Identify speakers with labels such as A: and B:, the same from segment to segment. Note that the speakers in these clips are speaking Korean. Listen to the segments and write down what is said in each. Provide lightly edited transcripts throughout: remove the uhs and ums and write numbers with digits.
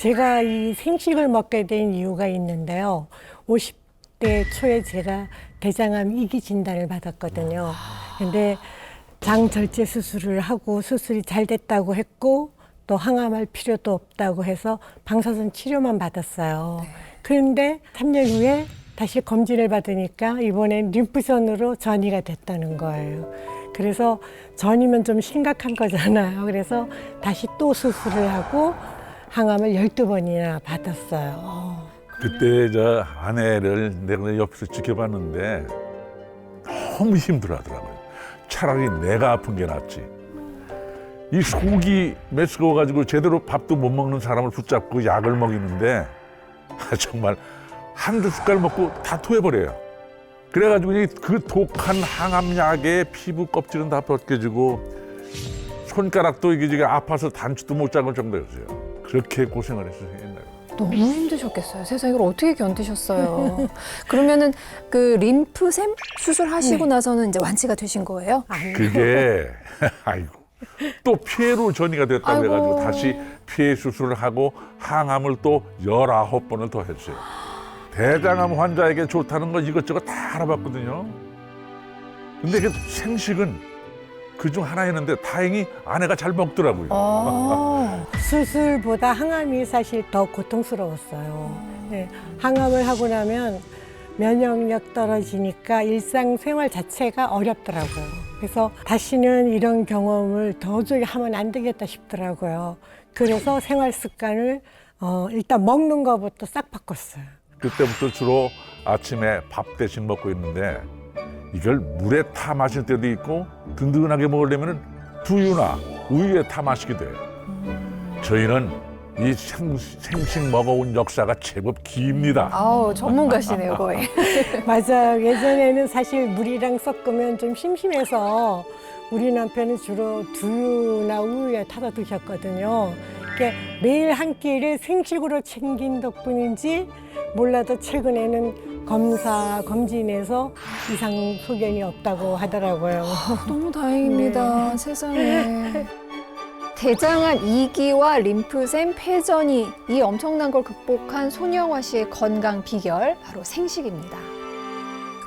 A: 제가 이 생식을 먹게 된 이유가 있는데요. 50대 초에 제가 대장암 2기 진단을 받았거든요. 근데 장 절제 수술을 하고 수술이 잘 됐다고 했고 또 항암할 필요도 없다고 해서 방사선 치료만 받았어요. 그런데 3년 후에 다시 검진을 받으니까 이번엔 림프전으로 전이가 됐다는 거예요. 그래서 전이면 좀 심각한 거잖아요. 그래서 다시 또 수술을 하고 항암을 12번이나 받았어요.
B: 그때 저 아내를 내가 옆에서 지켜봤는데 너무 힘들어하더라고요. 차라리 내가 아픈 게 낫지. 이 속이 메스꺼워가지고 제대로 밥도 못 먹는 사람을 붙잡고 약을 먹이는데 정말 한두 숟갈 먹고 다 토해버려요. 그래가지고 그 독한 항암약에 피부 껍질은 다 벗겨지고 손가락도 이게 아파서 단추도 못 잡을 정도였어요. 그렇게 고생을 했어요, 옛날에.
C: 너무 힘드셨겠어요. 세상에 이걸 어떻게 견디셨어요? 그러면은 그 림프샘 수술하시고 나서는 이제 완치가 되신 거예요?
B: 그게 아이고 또 폐로 전이가 됐다고
C: 아이고.
B: 해가지고 다시 폐 수술을 하고 항암을 또 19번을 더 했어요. 대장암 환자에게 좋다는 거 이것저것 다 알아봤거든요. 근데 그 생식은 그중 하나였는데 다행히 아내가 잘 먹더라고요.
A: 수술보다 항암이 사실 더 고통스러웠어요. 네, 항암을 하고 나면 면역력 떨어지니까 일상생활 자체가 어렵더라고요. 그래서 다시는 이런 경험을 도저히 하면 안 되겠다 싶더라고요. 그래서 생활 습관을 일단 먹는 거부터 싹 바꿨어요.
B: 그때부터 주로 아침에 밥 대신 먹고 있는데 이걸 물에 타 마실 때도 있고 든든하게 먹으려면 두유나 우유에 타 마시게 돼요. 저희는 이 생식 먹어온 역사가 제법 깁니다.
C: 아우, 전문가시네요, 거의.
A: 맞아요. 예전에는 사실 물이랑 섞으면 좀 심심해서 우리 남편은 주로 두유나 우유에 타서 드셨거든요. 이렇게 매일 한 끼를 생식으로 챙긴 덕분인지 몰라도 최근에는 검진에서 이상 소견이 없다고 하더라고요.
C: 너무 다행입니다. 세상에. 대장암 2기와 림프샘, 폐전이 이 엄청난 걸 극복한 손영화 씨의 건강 비결 바로 생식입니다.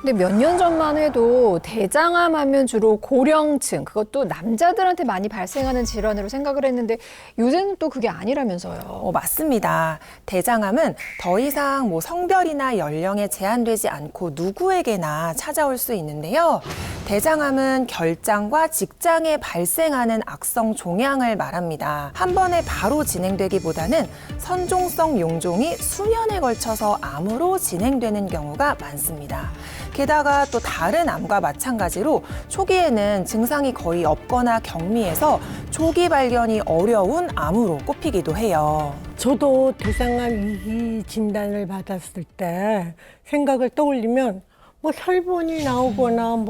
C: 근데 몇 년 전만 해도 대장암 하면 주로 고령층, 그것도 남자들한테 많이 발생하는 질환으로 생각을 했는데 요새는 또 그게 아니라면서요.
D: 맞습니다. 대장암은 더 이상 성별이나 연령에 제한되지 않고 누구에게나 찾아올 수 있는데요. 대장암은 결장과 직장에 발생하는 악성 종양을 말합니다. 한 번에 바로 진행되기보다는 선종성 용종이 수년에 걸쳐서 암으로 진행되는 경우가 많습니다. 게다가 또 다른 암과 마찬가지로 초기에는 증상이 거의 없거나 경미해서 초기 발견이 어려운 암으로 꼽히기도 해요.
A: 저도 대장암 2기 진단을 받았을 때 생각을 떠올리면 혈변이 나오거나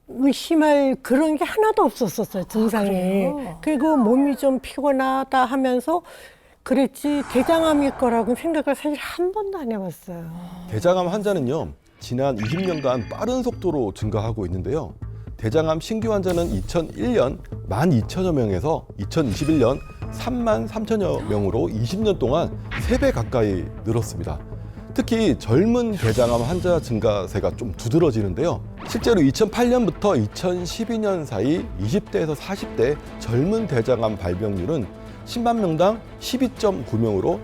A: 의심할 그런 게 하나도 없었어요, 증상이. 그리고 몸이 좀 피곤하다 하면서 그랬지 대장암일 거라고 생각을 사실 한 번도 안 해봤어요.
E: 대장암 환자는요, 지난 20년간 빠른 속도로 증가하고 있는데요. 대장암 신규 환자는 2001년 12,000여 명에서 2021년 33,000여 명으로 20년 동안 3배 가까이 늘었습니다. 특히 젊은 대장암 환자 증가세가 좀 두드러지는데요. 실제로 2008년부터 2012년 사이 20대에서 40대 젊은 대장암 발병률은 10만 명당 12.9명으로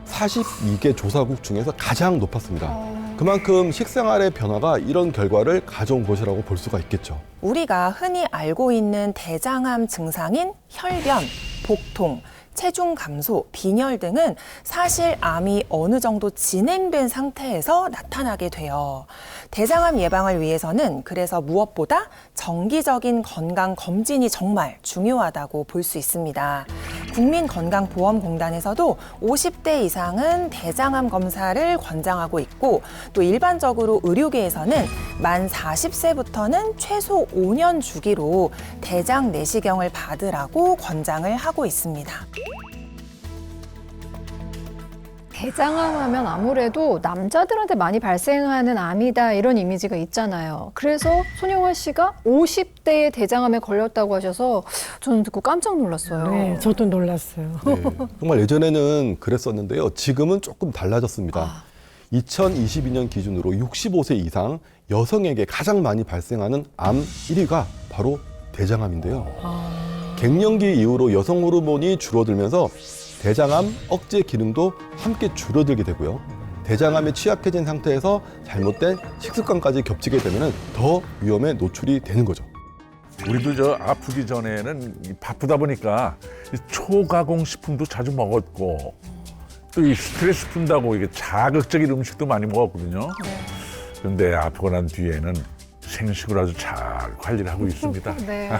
E: 42개 조사국 중에서 가장 높았습니다. 그만큼 식생활의 변화가 이런 결과를 가져온 것이라고 볼 수가 있겠죠.
D: 우리가 흔히 알고 있는 대장암 증상인 혈변, 복통, 체중 감소, 빈혈 등은 사실 암이 어느 정도 진행된 상태에서 나타나게 돼요. 대장암 예방을 위해서는 그래서 무엇보다 정기적인 건강 검진이 정말 중요하다고 볼 수 있습니다. 국민건강보험공단에서도 50대 이상은 대장암 검사를 권장하고 있고 또 일반적으로 의료계에서는 만 40세부터는 최소 5년 주기로 대장 내시경을 받으라고 권장을 하고 있습니다.
C: 대장암 하면 아무래도 남자들한테 많이 발생하는 암이다 이런 이미지가 있잖아요. 그래서 손영화 씨가 50대에 대장암에 걸렸다고 하셔서 저는 듣고 깜짝 놀랐어요.
A: 네, 저도 놀랐어요.
E: 네, 정말 예전에는 그랬었는데요. 지금은 조금 달라졌습니다. 2022년 기준으로 65세 이상 여성에게 가장 많이 발생하는 암 1위가 바로 대장암인데요. 갱년기 이후로 여성 호르몬이 줄어들면서 대장암 억제 기능도 함께 줄어들게 되고요. 대장암에 취약해진 상태에서 잘못된 식습관까지 겹치게 되면 더 위험에 노출이 되는 거죠.
B: 우리도 저 아프기 전에는 바쁘다 보니까 이 초가공 식품도 자주 먹었고 또 이 스트레스 푼다고 이게 자극적인 음식도 많이 먹었거든요. 그런데 아프고 난 뒤에는 생식을 아주 잘 관리를 하고 있습니다.
C: 네.